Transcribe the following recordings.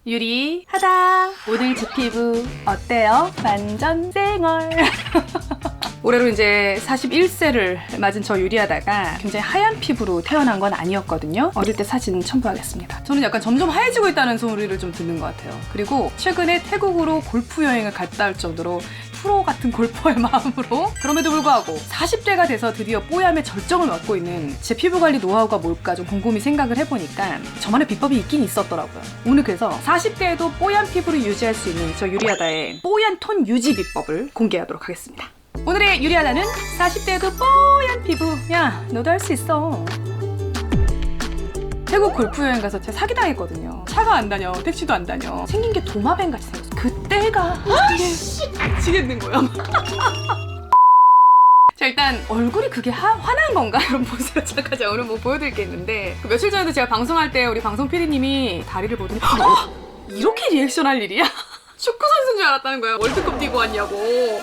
유리하다. 오늘 제 피부 어때요? 완전 쌩얼. 올해로 이제 41세를 맞은 저 유리하다가 굉장히 하얀 피부로 태어난 건 아니었거든요. 어릴 때 사진 첨부하겠습니다. 저는 약간 점점 하얘지고 있다는 소리를 좀 듣는 것 같아요. 그리고 최근에 태국으로 골프 여행을 갔다 올 정도로 프로 같은 골퍼의 마음으로, 그럼에도 불구하고 40대가 돼서 드디어 뽀얀의 절정을 맞고 있는 제 피부 관리 노하우가 뭘까 좀 곰곰이 생각을 해보니까 저만의 비법이 있긴 있었더라고요. 오늘 그래서 40대에도 뽀얀 피부를 유지할 수 있는 저 유리하다의 뽀얀 톤 유지 비법을 공개하도록 하겠습니다. 오늘의 유리하다는 40대에도 뽀얀 피부. 야, 너도 할 수 있어. 태국 골프 여행 가서 제가 사기당했거든요. 차가 안 다녀, 택시도 안 다녀. 생긴 게 도마뱀 같이 생겼어. 그때가 미치겠는 거야. 자, 일단 얼굴이 그게 화난 건가? 여러분 보세요. 잠깐 제가 오늘 뭐 보여드릴 게 있는데, 며칠 전에도 제가 방송할 때 우리 방송 PD님이 다리를 보더니 이렇게 리액션할 일이야? 축구 선수인 줄 알았다는 거야. 월드컵 뛰고 왔냐고.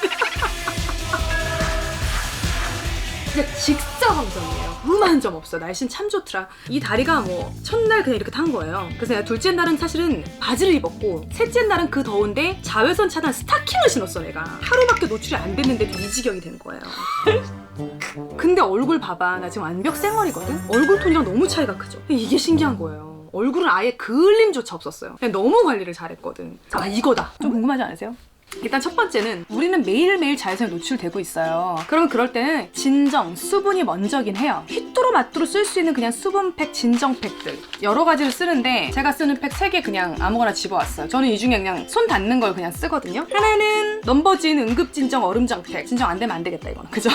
진짜 직사광선이에요. 흠한 점 없어. 날씨는 참 좋더라. 이 다리가 뭐 첫날 그냥 이렇게 탄 거예요. 그래서 내가 둘째 날은 사실은 바지를 입었고, 셋째 날은 그 더운데 자외선 차단 스타킹을 신었어. 내가 하루밖에 노출이 안 됐는데도 이 지경이 된 거예요. 근데 얼굴 봐봐. 나 지금 완벽 쌩얼이거든. 얼굴 톤이랑 너무 차이가 크죠. 이게 신기한 거예요. 얼굴은 아예 그을림조차 없었어요. 그냥 너무 관리를 잘했거든. 아, 이거다. 좀 궁금하지 않으세요? 일단 첫 번째는 우리는 매일매일 자외선에 노출되고 있어요. 그러면 그럴 때는 진정, 수분이 먼저긴 해요. 휘뚜루마뚜루 쓸 수 있는 그냥 수분팩, 진정팩들 여러 가지를 쓰는데, 제가 쓰는 팩 3개 그냥 아무거나 집어왔어요. 저는 이 중에 그냥 손 닿는 걸 그냥 쓰거든요. 하나는 넘버진 응급진정 얼음장팩. 진정 안 되면 안 되겠다 이거는. 그죠?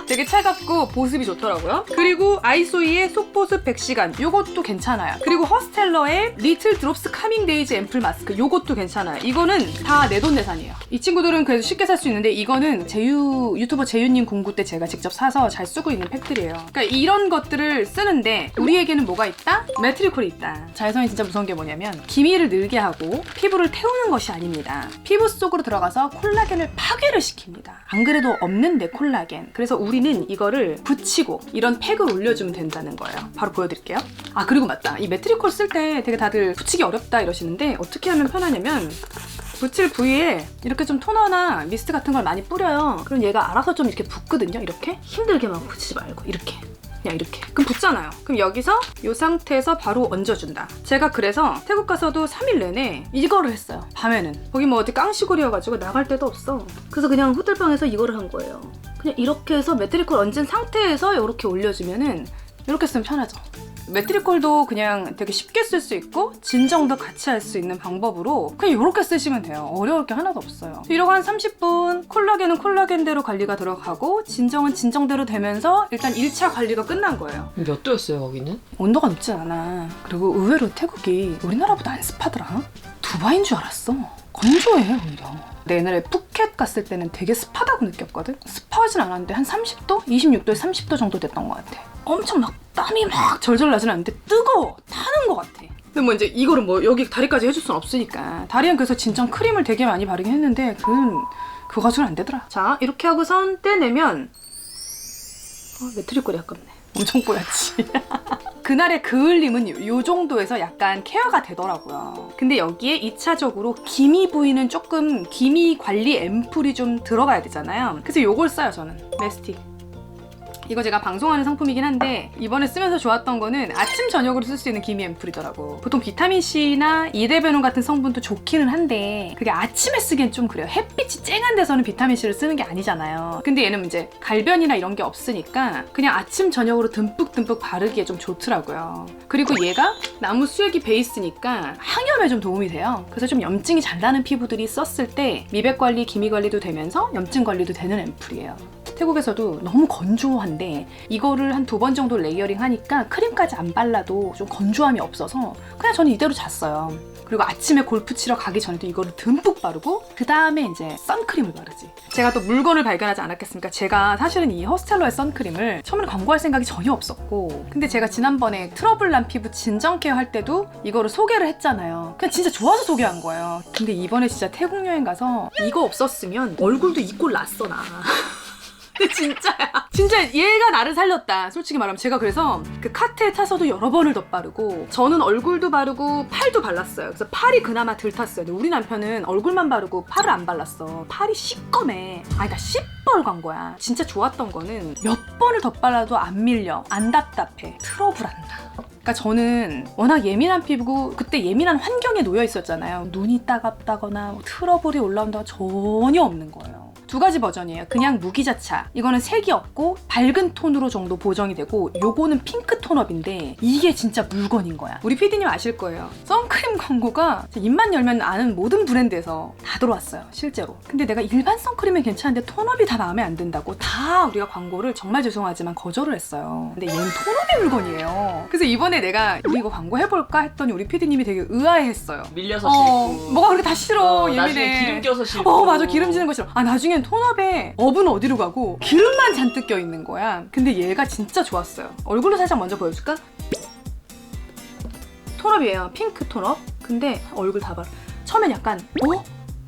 되게 차갑고 보습이 좋더라고요. 그리고 아이소이의 속보습 100시간, 요것도 괜찮아요. 그리고 허스텔러의 리틀 드롭스 카밍 데이즈 앰플 마스크, 요것도 괜찮아요. 이거는 다 내돈내산이에요. 이 친구들은 그래도 쉽게 살 수 있는데, 이거는 유튜버 제유님 공구 때 제가 직접 사서 잘 쓰고 있는 팩들이에요. 그러니까 이런 것들을 쓰는데 우리에게는 뭐가 있다? 메트리콜이 있다. 자외선이 진짜 무서운 게 뭐냐면 기미를 늘게 하고 피부를 태우는 것이 아닙니다. 피부 속으로 들어가서 콜라겐을 파괴를 시킵니다. 안 그래도 없는데 콜라겐. 그래서 우리는 이거를 붙이고 이런 팩을 올려주면 된다는 거예요. 바로 보여드릴게요. 아, 그리고 맞다. 이 메트리콜 쓸 때 되게 다들 붙이기 어렵다 이러시는데, 어떻게 하면 편하냐면 붙일 부위에 이렇게 좀 토너나 미스트 같은 걸 많이 뿌려요. 그럼 얘가 알아서 좀 이렇게 붙거든요. 이렇게 힘들게 막 붙이지 말고 이렇게 그냥 이렇게. 그럼 붙잖아요. 그럼 여기서 이 상태에서 바로 얹어준다. 제가 그래서 태국 가서도 3일 내내 이거를 했어요. 밤에는 거기 뭐 어디 깡시골이어가지고 나갈 데도 없어. 그래서 그냥 호텔방에서 이거를 한 거예요. 그냥 이렇게 해서 메트리콜 얹은 상태에서 이렇게 올려주면은 이렇게 쓰면 편하죠. 메트리콜도 그냥 되게 쉽게 쓸 수 있고 진정도 같이 할 수 있는 방법으로 그냥 이렇게 쓰시면 돼요. 어려울 게 하나도 없어요. 이러고 한 30분 콜라겐은 콜라겐대로 관리가 들어가고 진정은 진정대로 되면서 일단 1차 관리가 끝난 거예요. 몇 도였어요 거기는? 온도가 높진 않아. 그리고 의외로 태국이 우리나라보다 안 습하더라. 두바이인 줄 알았어. 건조해 오히려. 내 옛날에 푸켓 갔을 때는 되게 습하다고 느꼈거든. 습하진 않았는데 한 30도? 26도에 30도 정도 됐던 것 같아. 엄청 막 땀이 막 절절 나진 않는데 뜨거워. 타는 것 같아. 근데 뭐 이제 이거를 뭐 여기 다리까지 해줄 순 없으니까. 다리엔 그래서 진정 크림을 되게 많이 바르긴 했는데 그거 가지고는 안 되더라. 자, 이렇게 하고선 떼내면 메트리콜이 아깝네. 엄청 뽀얗지. 그날의 그을림은 요 정도에서 약간 케어가 되더라고요. 근데 여기에 2차적으로 기미 부위는 조금 기미 관리 앰플이 좀 들어가야 되잖아요. 그래서 요걸 써요 저는. 메스틱. 이거 제가 방송하는 상품이긴 한데 이번에 쓰면서 좋았던 거는 아침 저녁으로 쓸 수 있는 기미 앰플이더라고. 보통 비타민C나 이데베논 같은 성분도 좋기는 한데 그게 아침에 쓰기엔 좀 그래요. 햇빛이 쨍한 데서는 비타민C를 쓰는 게 아니잖아요. 근데 얘는 이제 갈변이나 이런 게 없으니까 그냥 아침 저녁으로 듬뿍듬뿍 바르기에 좀 좋더라고요. 그리고 얘가 나무 수액이 베이스니까 항염에 좀 도움이 돼요. 그래서 좀 염증이 잘 나는 피부들이 썼을 때 미백 관리, 기미 관리도 되면서 염증 관리도 되는 앰플이에요. 태국에서도 너무 건조한데 이거를 한 2번 정도 레이어링 하니까 크림까지 안 발라도 좀 건조함이 없어서 그냥 저는 이대로 잤어요. 그리고 아침에 골프 치러 가기 전에도 이거를 듬뿍 바르고 그 다음에 이제 선크림을 바르지. 제가 또 물건을 발견하지 않았겠습니까? 제가 사실은 이 허스텔러의 선크림을 처음에 광고할 생각이 전혀 없었고, 근데 제가 지난번에 트러블 난 피부 진정 케어 할 때도 이거를 소개를 했잖아요. 그냥 진짜 좋아서 소개한 거예요. 근데 이번에 진짜 태국 여행 가서 이거 없었으면 얼굴도 이 꼴 났어 나. 근데 진짜야. 진짜 얘가 나를 살렸다. 솔직히 말하면 제가 그래서 그 카트에 타서도 여러 번을 덧바르고 저는 얼굴도 바르고 팔도 발랐어요. 그래서 팔이 그나마 덜 탔어요. 근데 우리 남편은 얼굴만 바르고 팔을 안 발랐어. 팔이 시꺼매. 아니 나 10벌 간 거야. 진짜 좋았던 거는 몇 번을 덧발라도 안 밀려. 안 답답해. 트러블 안 나. 그러니까 저는 워낙 예민한 피부고 그때 예민한 환경에 놓여 있었잖아요. 눈이 따갑다거나 트러블이 올라온다거나 전혀 없는 거예요. 두 가지 버전이에요. 그냥 무기자차. 이거는 색이 없고 밝은 톤으로 정도 보정이 되고 요거는 핑크 톤업인데 이게 진짜 물건인 거야. 우리 PD님 아실 거예요. 선크림 광고가 입만 열면 아는 모든 브랜드에서 다 들어왔어요. 실제로. 근데 내가 일반 선크림은 괜찮은데 톤업이 다 마음에 안 든다고 다 우리가 광고를 정말 죄송하지만 거절을 했어요. 근데 얘는 톤업의 물건이에요. 그래서 이번에 내가 이거 광고 해볼까 했더니 우리 PD님이 되게 의아해했어요. 밀려서 싫고 뭐가 그렇게 다 싫어. 예민해. 나중에 기름 껴서 싫고 맞아. 기름지는 거 싫어. 나중엔 톤업에 업은 어디로 가고 기름만 잔뜩 껴있는 거야. 근데 얘가 진짜 좋았어요. 얼굴로 살짝 먼저 보여줄까? 톤업이에요. 핑크 톤업. 근데 얼굴 다 바르. 처음엔 약간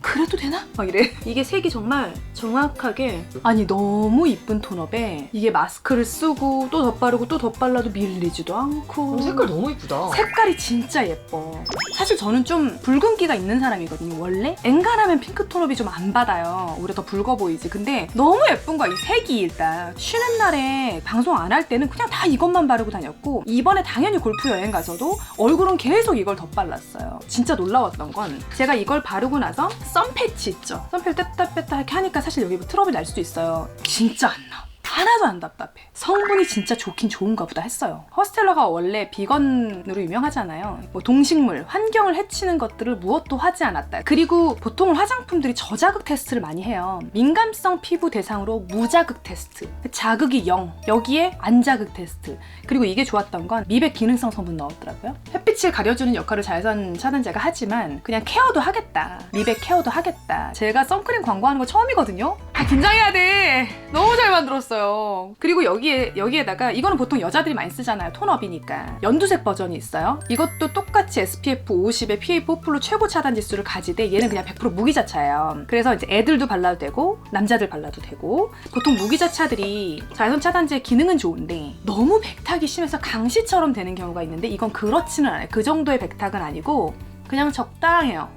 그래도 되나? 막 이래. 이게 색이 정말 정확하게 아니 너무 이쁜 톤업에 이게 마스크를 쓰고 또 덧바르고 또 덧발라도 밀리지도 않고 색깔 너무 이쁘다. 색깔이 진짜 예뻐. 사실 저는 좀 붉은기가 있는 사람이거든요. 원래 엔간하면 핑크 톤업이 좀 안 받아요. 오히려 더 붉어 보이지. 근데 너무 예쁜 거야. 이 색이 일단. 쉬는 날에 방송 안 할 때는 그냥 다 이것만 바르고 다녔고 이번에 당연히 골프 여행 가서도 얼굴은 계속 이걸 덧발랐어요. 진짜 놀라웠던 건 제가 이걸 바르고 나서 선패치 있죠. 선패를 뗐다 뺐다 이렇게 하니까 사실 여기 트러블이 날 수도 있어요. 진짜 안 나. 하나도 안 답답해. 성분이 진짜 좋긴 좋은가 보다 했어요. 허스텔러가 원래 비건으로 유명하잖아요. 뭐 동식물, 환경을 해치는 것들을 무엇도 하지 않았다. 그리고 보통 화장품들이 저자극 테스트를 많이 해요. 민감성 피부 대상으로 무자극 테스트. 자극이 0. 여기에 안자극 테스트. 그리고 이게 좋았던 건 미백 기능성 성분 넣었더라고요. 햇빛을 가려주는 역할을 자외선 차단제가 하지만 그냥 케어도 하겠다. 미백 케어도 하겠다. 제가 선크림 광고하는 거 처음이거든요. 다 긴장해야 돼. 너무 잘 만들었어요. 그리고 여기에다가 이거는 보통 여자들이 많이 쓰잖아요. 톤업이니까. 연두색 버전이 있어요. 이것도 똑같이 SPF 50에 PA4+, 최고 차단 지수를 가지되 얘는 그냥 100% 무기자차예요. 그래서 이제 애들도 발라도 되고 남자들 발라도 되고 보통 무기자차들이 자외선 차단제 기능은 좋은데 너무 백탁이 심해서 강시처럼 되는 경우가 있는데 이건 그렇지는 않아요. 그 정도의 백탁은 아니고 그냥 적당해요.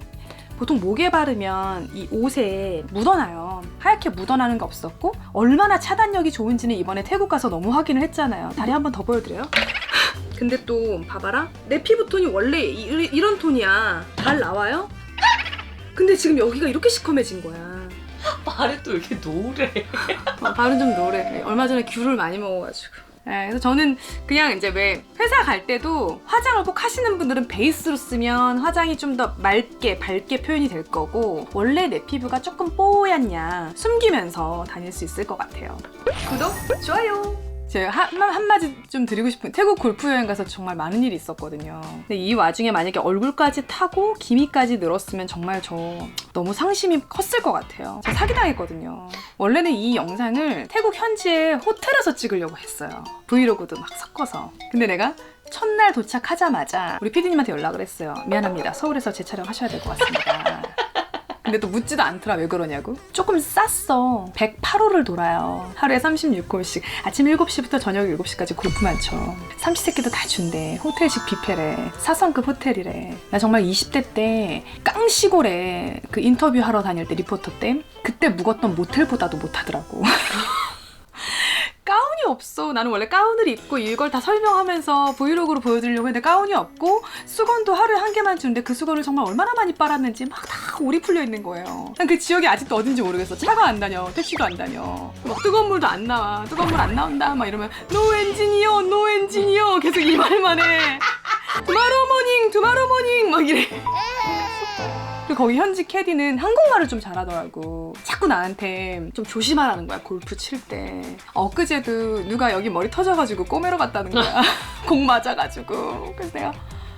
보통 목에 바르면 이 옷에 묻어나요. 하얗게 묻어나는 거 없었고 얼마나 차단력이 좋은지는 이번에 태국 가서 너무 확인을 했잖아요. 다리 한 번 더 보여드려요? 근데 또 봐봐라. 내 피부톤이 원래 이런 톤이야. 잘 나와요? 근데 지금 여기가 이렇게 시커매진 거야. 발이 또 이렇게 노래. 발은 좀 노래. 얼마 전에 귤을 많이 먹어가지고. 네, 그래서 저는 그냥 이제 왜 회사 갈 때도 화장을 꼭 하시는 분들은 베이스로 쓰면 화장이 좀 더 맑게 밝게 표현이 될 거고 원래 내 피부가 조금 뽀얗냐 숨기면서 다닐 수 있을 것 같아요. 구독, 좋아요. 제가 한마디 좀 드리고 싶은 태국 골프 여행 가서 정말 많은 일이 있었거든요. 근데 이 와중에 만약에 얼굴까지 타고 기미까지 늘었으면 정말 저 너무 상심이 컸을 것 같아요. 저 사기당했거든요. 원래는 이 영상을 태국 현지의 호텔에서 찍으려고 했어요. 브이로그도 막 섞어서. 근데 내가 첫날 도착하자마자 우리 PD님한테 연락을 했어요. 미안합니다. 서울에서 재촬영하셔야 될 것 같습니다. 근데 또 묻지도 않더라. 왜 그러냐고. 조금 쌌어. 108호를 돌아요. 하루에 36홀씩. 아침 7시부터 저녁 7시까지 골프만 쳐. 삼시세끼도 다 준대. 호텔식 뷔페래. 4성급 호텔이래. 나 정말 20대 때 깡시골에 그 인터뷰하러 다닐 때 리포터 때 그때 묵었던 모텔보다도 못하더라고. 가운이 없어. 나는 원래 가운을 입고 이걸 다 설명하면서 브이로그로 보여드리려고 했는데 가운이 없고 수건도 하루에 한 개만 주는데 그 수건을 정말 얼마나 많이 빨았는지 막 다 올이 풀려 있는 거예요. 난 그 지역이 아직도 어딘지 모르겠어. 차가 안 다녀. 택시도 안 다녀. 막 뜨거운 물도 안 나와. 뜨거운 물 안 나온다. 막 이러면 노 엔지니어, 노 엔지니어 계속 이 말만 해. 투마로우 모닝 막 이래. 그리고 거기 현지 캐디는 한국말을 좀 잘하더라고. 자꾸 나한테 좀 조심하라는 거야, 골프 칠 때. 엊그제도 누가 여기 머리 터져가지고 꼬매러 갔다는 거야. 공 맞아가지고. 그래서 내가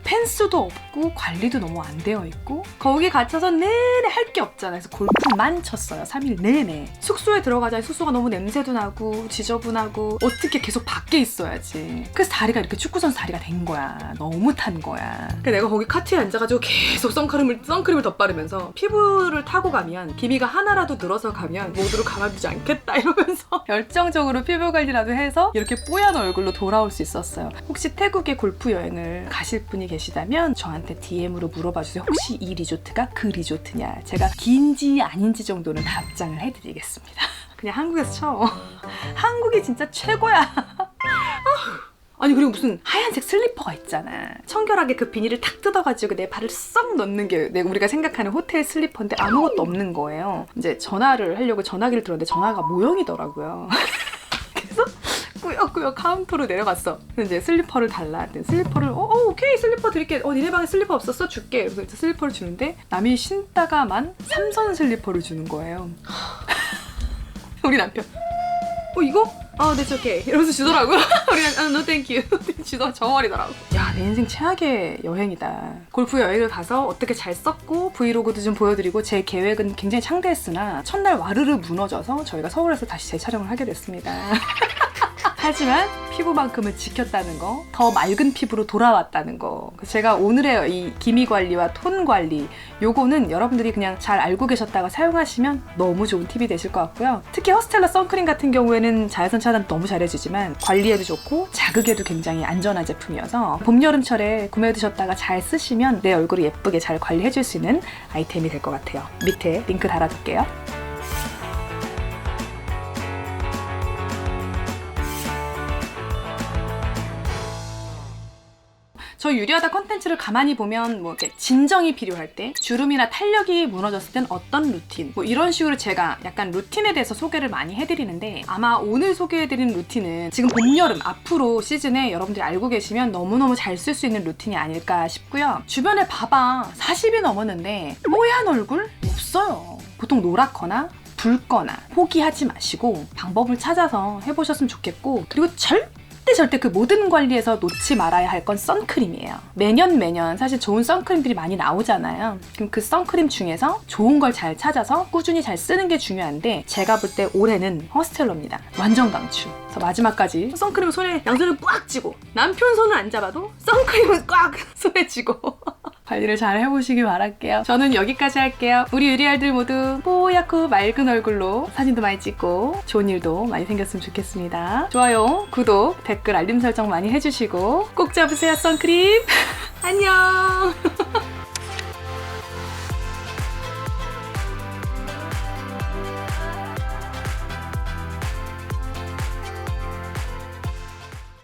펜스도 없고 관리도 너무 안 되어 있고 거기 갇혀서 내내 할 게 없잖아요. 그래서 골프만 쳤어요. 3일 내내. 숙소에 들어가자 숙소가 너무 냄새도 나고 지저분하고 어떻게 계속 밖에 있어야지. 그래서 다리가 이렇게 축구 선수 다리가 된 거야. 너무 탄 거야. 그래서 내가 거기 카트에 앉아가지고 계속 선크림을 덧바르면서 피부를 타고 가면 기미가 하나라도 늘어서 가면 모두를 가만두지 않겠다 이러면서 열정적으로 피부 관리라도 해서 이렇게 뽀얀 얼굴로 돌아올 수 있었어요. 혹시 태국에 골프 여행을 가실 분이 계시다면 저한테 DM으로 물어봐 주세요. 혹시 이 리조트가 그 리조트냐. 제가 긴지 아닌지 정도는 답장을 해드리겠습니다. 그냥 한국에서 쳐. 한국이 진짜 최고야. 아니 그리고 무슨 하얀색 슬리퍼가 있잖아. 청결하게 그 비닐을 탁 뜯어가지고 내 발을 썩 넣는 게 우리가 생각하는 호텔 슬리퍼인데 아무것도 없는 거예요. 이제 전화를 하려고 전화기를 들었는데 전화가 모형이더라고요. 그래서 꾸역꾸역 카운터로 내려갔어. 그래서 이제 슬리퍼를 달라. 슬리퍼를 오케이 슬리퍼 드릴게. 니네 방에 슬리퍼 없었어? 줄게. 그래서 이제 슬리퍼를 주는데 남이 신다가만 3선 슬리퍼를 주는 거예요. 우리 남편 이거? 네, 오케이. 이러면서 주더라고요. 우리 남편, no thank you. 저버리더라고. 야, 내 인생 최악의 여행이다. 골프 여행을 가서 어떻게 잘 썼고 브이로그도 좀 보여드리고 제 계획은 굉장히 창대했으나 첫날 와르르 무너져서 저희가 서울에서 다시 재촬영을 하게 됐습니다. 하지만 피부만큼은 지켰다는 거, 더 맑은 피부로 돌아왔다는 거. 제가 오늘의 이 기미 관리와 톤 관리, 요거는 여러분들이 그냥 잘 알고 계셨다가 사용하시면 너무 좋은 팁이 되실 것 같고요. 특히 허스텔러 선크림 같은 경우에는 자외선 차단 너무 잘해주지만 관리에도 좋고 자극에도 굉장히 안전한 제품이어서 봄, 여름철에 구매해두셨다가 잘 쓰시면 내 얼굴을 예쁘게 잘 관리해줄 수 있는 아이템이 될 것 같아요. 밑에 링크 달아둘게요. 저 유리하다 컨텐츠를 가만히 보면 뭐 이렇게 진정이 필요할 때, 주름이나 탄력이 무너졌을 땐 어떤 루틴, 뭐 이런 식으로 제가 약간 루틴에 대해서 소개를 많이 해드리는데 아마 오늘 소개해드리는 루틴은 지금 봄, 여름 앞으로 시즌에 여러분들이 알고 계시면 너무너무 잘 쓸 수 있는 루틴이 아닐까 싶고요. 주변에 봐봐. 40이 넘었는데 뽀얀 얼굴? 없어요. 보통 노랗거나 붉거나 포기하지 마시고 방법을 찾아서 해보셨으면 좋겠고, 그리고 절대 그 모든 관리에서 놓지 말아야 할 건 선크림이에요. 매년 사실 좋은 선크림들이 많이 나오잖아요. 그럼 그 선크림 중에서 좋은 걸 잘 찾아서 꾸준히 잘 쓰는 게 중요한데 제가 볼 때 올해는 허스텔러입니다. 완전 강추. 그래서 마지막까지 선크림을 양손을 꽉 쥐고 남편 손을 안 잡아도 선크림은 꽉 손에 쥐고 관리를 잘 해보시기 바랄게요. 저는 여기까지 할게요. 우리 유리알들 모두 뽀얗고 맑은 얼굴로 사진도 많이 찍고 좋은 일도 많이 생겼으면 좋겠습니다. 좋아요, 구독, 댓글, 알림 설정 많이 해주시고 꼭 잡으세요 선크림. 안녕.